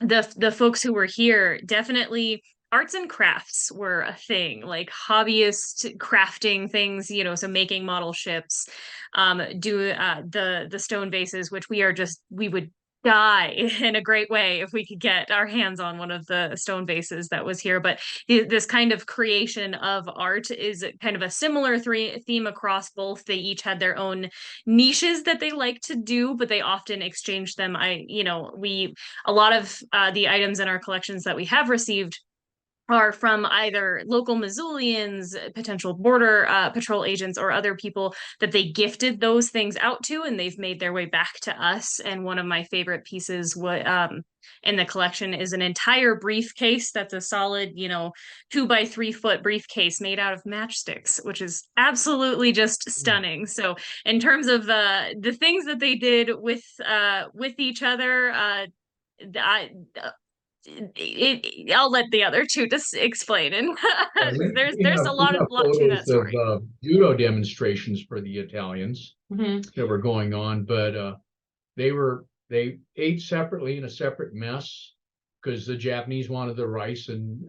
The folks who were here, definitely arts and crafts were a thing, like hobbyist crafting things, so making model ships, do the stone vases, which we would die in a great way if we could get our hands on one of the stone vases that was here. But this kind of creation of art is kind of a similar theme across both. They each had their own niches that they like to do, but they often exchange them. A lot of the items in our collections that we have received are from either local Missoulians, potential border patrol agents, or other people that they gifted those things out to, and they've made their way back to us. And one of my favorite pieces in the collection is an entire briefcase that's a solid, 2 by 3 foot briefcase made out of matchsticks, which is absolutely just stunning. So, in terms of the things that they did with each other, I'll let the other two just explain. And there's a lot we have to that photos story. of judo demonstrations for the Italians that were going on, but they ate separately in a separate mess because the Japanese wanted the rice and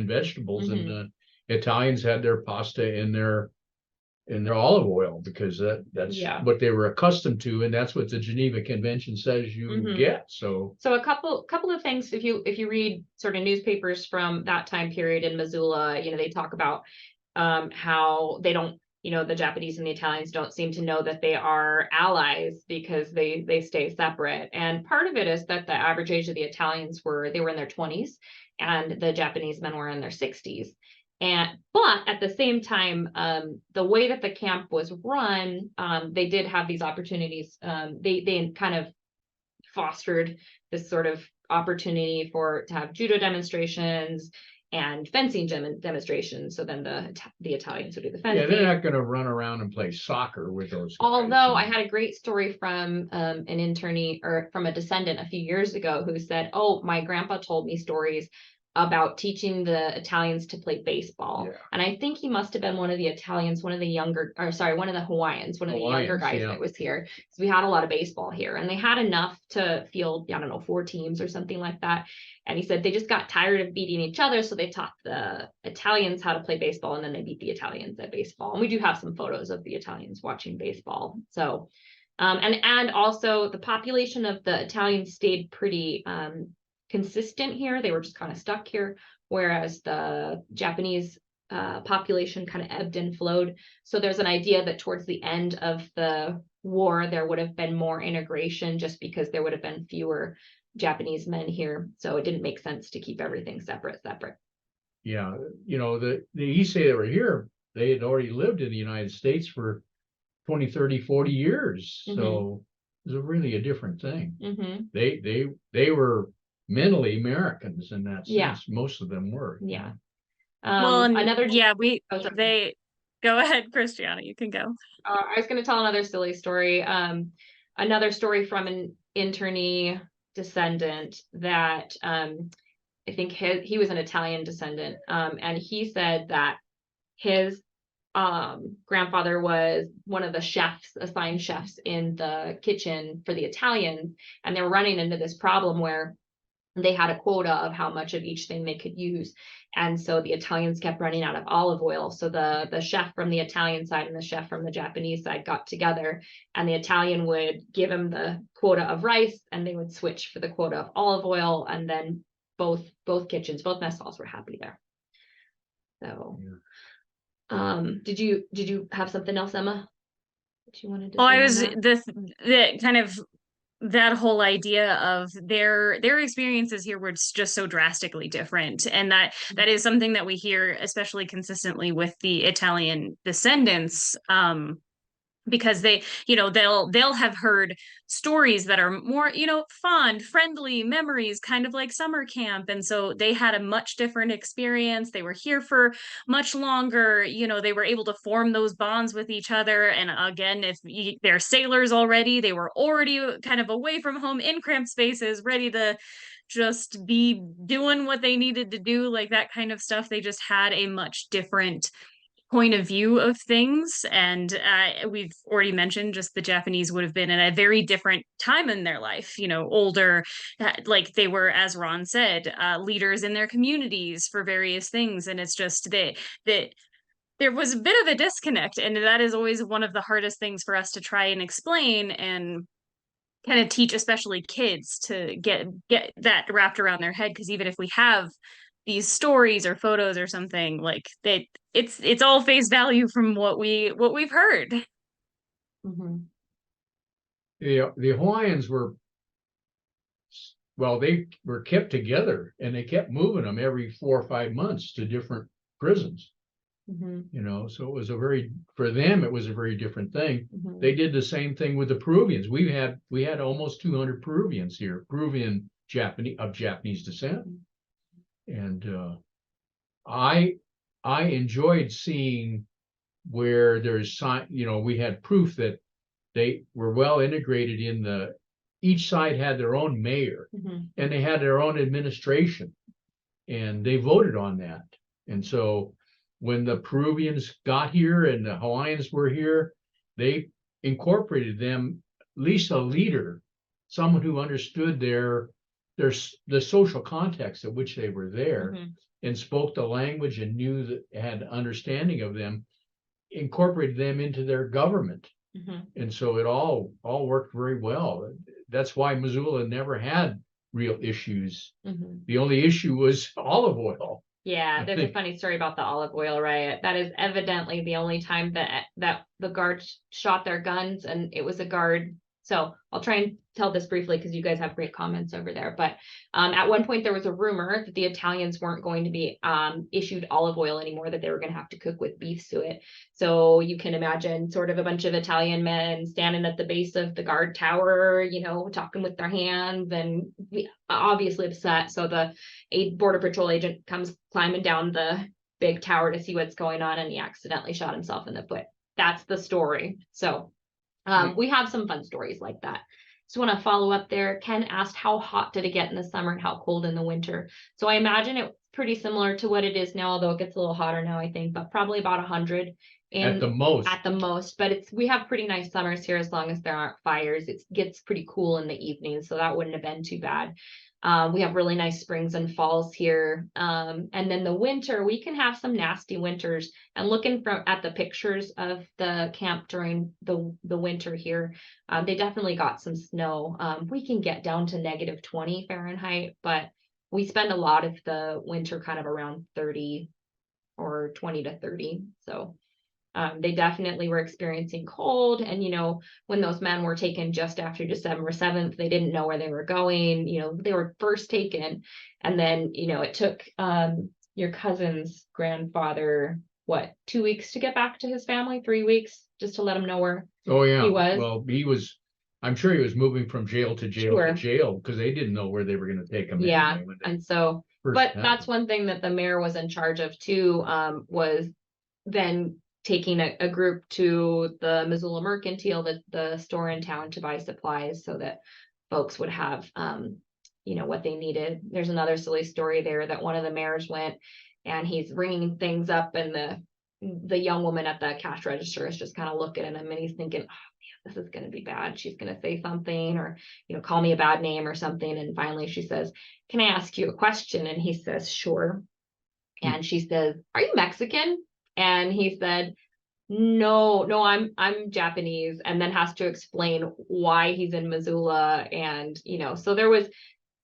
vegetables, and the Italians had their pasta in their olive oil because that's what they were accustomed to, and that's what the Geneva Convention says you get. So a couple of things, if you read sort of newspapers from that time period in Missoula, they talk about how they don't, the Japanese and the Italians don't seem to know that they are allies because they stay separate. And part of it is that the average age of the Italians were in their 20s and the Japanese men were in their 60s. But at the same time, the way that the camp was run, they did have these opportunities. They kind of fostered this sort of opportunity to have judo demonstrations and fencing demonstrations. So then the Italians would do the fencing. Yeah, they're not going to run around and play soccer with those guys. Although I had a great story from an internee or from a descendant a few years ago who said, "Oh, my grandpa told me stories about teaching the Italians to play baseball." Yeah. And I think he must have been one of the Italians, one of the Hawaiians, one of the younger guys that was here. So we had a lot of baseball here, and they had enough to field, 4 teams or something like that. And he said they just got tired of beating each other, so they taught the Italians how to play baseball, and then they beat the Italians at baseball. And we do have some photos of the Italians watching baseball. So, and also the population of the Italians stayed pretty consistent here. They were just kind of stuck here, whereas the Japanese population kind of ebbed and flowed. So there's an idea that towards the end of the war, there would have been more integration just because there would have been fewer Japanese men here. So it didn't make sense to keep everything separate. Yeah, the Issei that were here, they had already lived in the United States for 20, 30, 40 years. So it was really a different thing. They were mentally Americans in that sense. Yeah. Most of them were. Yeah. Go ahead, Christiana, you can go. I was going to tell another silly story. Another story from an internee descendant that I think he was an Italian descendant, and he said that his grandfather was one of the assigned chefs in the kitchen for the Italians, and they were running into this problem where they had a quota of how much of each thing they could use. And so the Italians kept running out of olive oil. So the chef from the Italian side and the chef from the Japanese side got together, and the Italian would give him the quota of rice, and they would switch for the quota of olive oil. And then both mess halls were happy there. So, did you have something else, Emma, that you wanted to say? I was the kind of that whole idea of their experiences here were just so drastically different, and that is something that we hear especially consistently with the Italian descendants, because they'll have heard stories that are more fond, friendly memories, kind of like summer camp, and so they had a much different experience. They were here for much longer. They were able to form those bonds with each other, and again, if they're sailors already, they were already kind of away from home in cramped spaces, ready to just be doing what they needed to do, like that kind of stuff. They just had a much different point of view of things. And we've already mentioned just the Japanese would have been in a very different time in their life, older, like they were, as Ron said, leaders in their communities for various things. And it's just that there was a bit of a disconnect, and that is always one of the hardest things for us to try and explain. And kind of teach especially kids to get that wrapped around their head, because even if we have these stories or photos or something, like that, it's all face value from what we've heard. Mm-hmm. The Hawaiians were, well, they were kept together, and they kept moving them every 4 or 5 months to different prisons. Mm-hmm. You know, so it was for them, it was a very different thing. Mm-hmm. They did the same thing with the Peruvians. We had almost 200 Peruvians here, Peruvian Japanese descent. And I enjoyed seeing where there's we had proof that they were well integrated in each side had their own mayor, Mm-hmm. and they had their own administration, and they voted on that. And so when the Peruvians got here and the Hawaiians were here, they incorporated them, at least a leader, someone who understood the social context at which they were there, Mm-hmm. and spoke the language and knew that had understanding of them, incorporated them into their government. Mm-hmm. And so it all worked very well. That's why Missoula never had real issues. Mm-hmm. The only issue was olive oil. Yeah, there's a funny story about the olive oil riot. That is evidently the only time that the guards shot their guns, and it was a guard. So I'll try and tell this briefly because you guys have great comments over there. But at one point there was a rumor that the Italians weren't going to be issued olive oil anymore, that they were going to have to cook with beef suet. So you can imagine sort of a bunch of Italian men standing at the base of the guard tower, talking with their hands and obviously upset. So the border patrol agent comes climbing down the big tower to see what's going on, and he accidentally shot himself in the foot. That's the story. So we have some fun stories like that. Just want to follow up there. Ken asked, how hot did it get in the summer and how cold in the winter? So I imagine it's pretty similar to what it is now, although it gets a little hotter now, I think, but probably about 100 At the most. At the most, but we have pretty nice summers here as long as there aren't fires. It gets pretty cool in the evening, so that wouldn't have been too bad. We have really nice springs and falls here. And then the winter, we can have some nasty winters. And looking at the pictures of the camp during the winter here, they definitely got some snow. We can get down to -20 Fahrenheit, but we spend a lot of the winter kind of around 30 or 20 to 30. So they definitely were experiencing cold. And, when those men were taken just after December 7th, they didn't know where they were going. They were first taken. And then, it took your cousin's grandfather, 2 weeks to get back to his family, 3 weeks, just to let him know where he was. Well, I'm sure he was moving from jail to jail to jail because they didn't know where they were going to take him. Yeah. Anyway, And so, but that's one thing that the mayor was in charge of too, was then taking a group to the Missoula Mercantile, the store in town, to buy supplies so that folks would have, what they needed. There's another silly story there that one of the mayors went and he's ringing things up, and the young woman at the cash register is just kind of looking at him, and he's thinking, oh, man, this is going to be bad. She's going to say something or, call me a bad name or something. And finally she says, can I ask you a question? And he says, sure. And she says, are you Mexican? And he said, no, I'm Japanese, and then has to explain why he's in Missoula. And, so there was,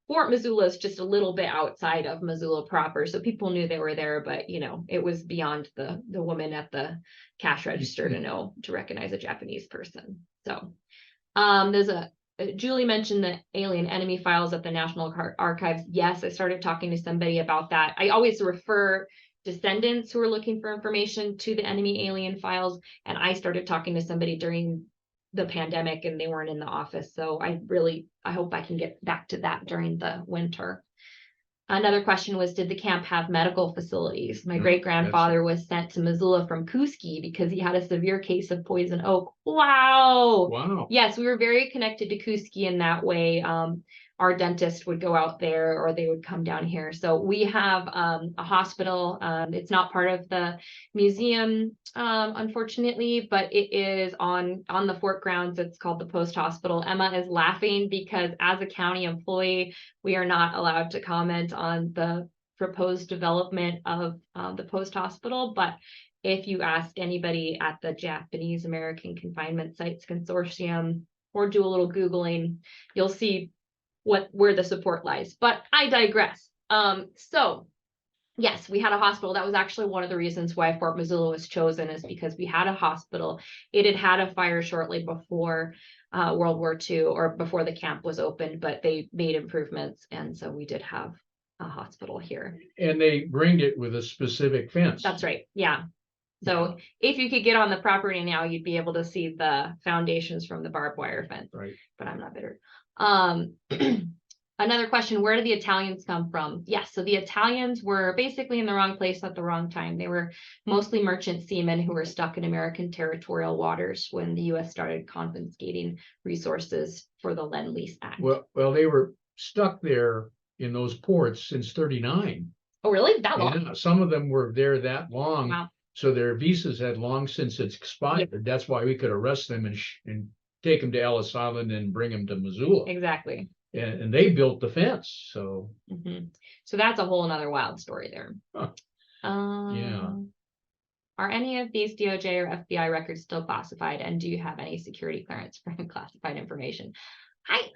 Fort Missoula is just a little bit outside of Missoula proper. So people knew they were there, but, it was beyond the woman at the cash register to recognize a Japanese person. So there's Julie mentioned the alien enemy files at the National Archives. Yes, I started talking to somebody about that. I always refer descendants who are looking for information to the enemy alien files, and I started talking to somebody during the pandemic and they weren't in the office, so I hope I can get back to that during the winter. Another question was, did the camp have medical facilities? My great-grandfather was sent to Missoula from Kuski because he had a severe case of poison oak. Wow. Yes, we were very connected to Kuski in that way. Our dentist would go out there or they would come down here. So we have a hospital. It's not part of the museum, unfortunately, but it is on the fort grounds. It's called the Post Hospital. Emma is laughing because as a county employee, we are not allowed to comment on the proposed development of the Post Hospital. But if you ask anybody at the Japanese American Confinement Sites Consortium, or do a little Googling, you'll see where the support lies. But I digress. So yes, we had a hospital. That was actually one of the reasons why Fort Missoula was chosen, is because we had a hospital. It had had a fire shortly before World War II, or before the camp was opened, but they made improvements, and so we did have a hospital here. And they ringed it with a specific fence. That's right. Yeah. So if you could get on the property now, you'd be able to see the foundations from the barbed wire fence. Right. But I'm not bitter. Another question, where did the Italians come from? Yes, so the Italians were basically in the wrong place at the wrong time. They were mostly merchant seamen who were stuck in American territorial waters when the U.S. started confiscating resources for the Lend-Lease Act. Well, they were stuck there in those ports since '39. Oh, really? That long? Yeah, some of them were there that long. Wow. So their visas had long since it's expired. Yep. That's why we could arrest them and take them to Ellis Island and bring them to Missoula. Exactly. And they built the fence. So So that's a whole another wild story there. Huh. Yeah. Are any of these DOJ or FBI records still classified? And do you have any security clearance for classified information? I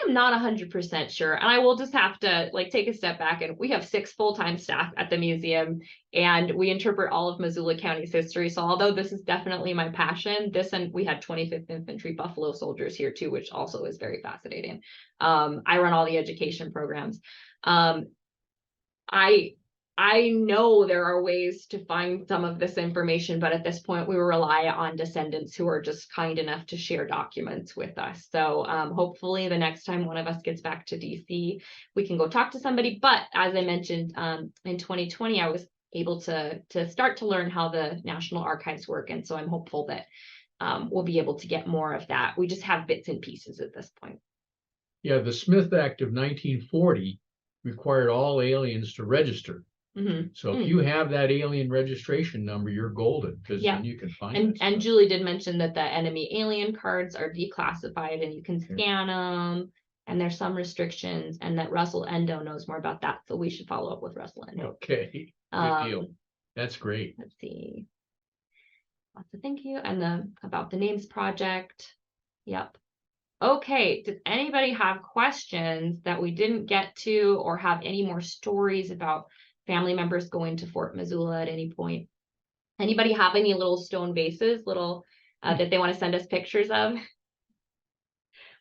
am not 100% sure, and I will just have to take a step back. And we have 6 full-time staff at the museum, and we interpret all of Missoula County's history. So although this is definitely my passion, and we had 25th Infantry Buffalo Soldiers here too, which also is very fascinating. I run all the education programs. I know there are ways to find some of this information, but at this point we rely on descendants who are just kind enough to share documents with us. So hopefully the next time one of us gets back to DC, we can go talk to somebody. But as I mentioned, in 2020, I was able to start to learn how the National Archives work. And so I'm hopeful that we'll be able to get more of that. We just have bits and pieces at this point. yeah, the Smith Act of 1940 required all aliens to register. So if you have that alien registration number, you're golden, because then you can find it. And Julie did mention that the enemy alien cards are declassified and you can scan them, and there's some restrictions, and that Russell Endo knows more about that. So we should follow up with Russell Endo. Okay, good deal. That's great. Let's see. Lots of thank you. And about the names project. Yep. Okay, does anybody have questions that we didn't get to, or have any more stories about family members going to Fort Missoula at any point? Anybody have any little stone bases, that they want to send us pictures of?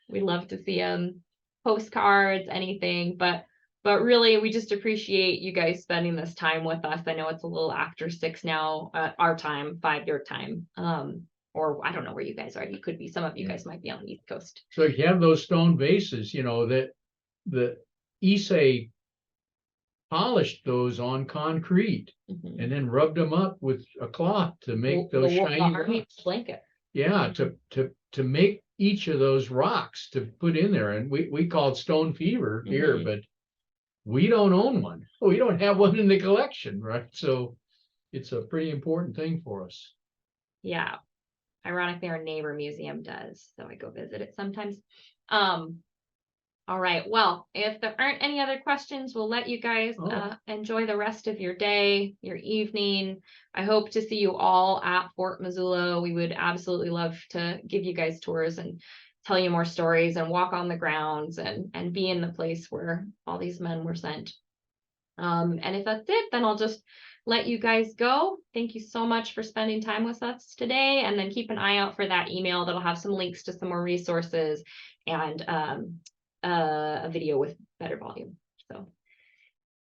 We'd love to see them. Postcards, anything, but really we just appreciate you guys spending this time with us. I know it's a little after 6 now, our time, 5 your time. Or I don't know where you guys are. You could be, some of you guys might be on the East Coast. So if you have those stone bases, that the Issei polished those on concrete and then rubbed them up with a cloth to make those shiny rocks. Blanket. Yeah, to make each of those rocks to put in there. And we call it stone fever here, but we don't own one. We don't have one in the collection, right? So it's a pretty important thing for us. Yeah. Ironically, our neighbor museum does, so I go visit it sometimes. All right, well, if there aren't any other questions, we'll let you guys enjoy the rest of your day, your evening. I hope to see you all at Fort Missoula. We would absolutely love to give you guys tours and tell you more stories and walk on the grounds and be in the place where all these men were sent. And if that's it, then I'll just let you guys go. Thank you so much for spending time with us today. And then keep an eye out for that email that'll have some links to some more resources and a video with better volume. So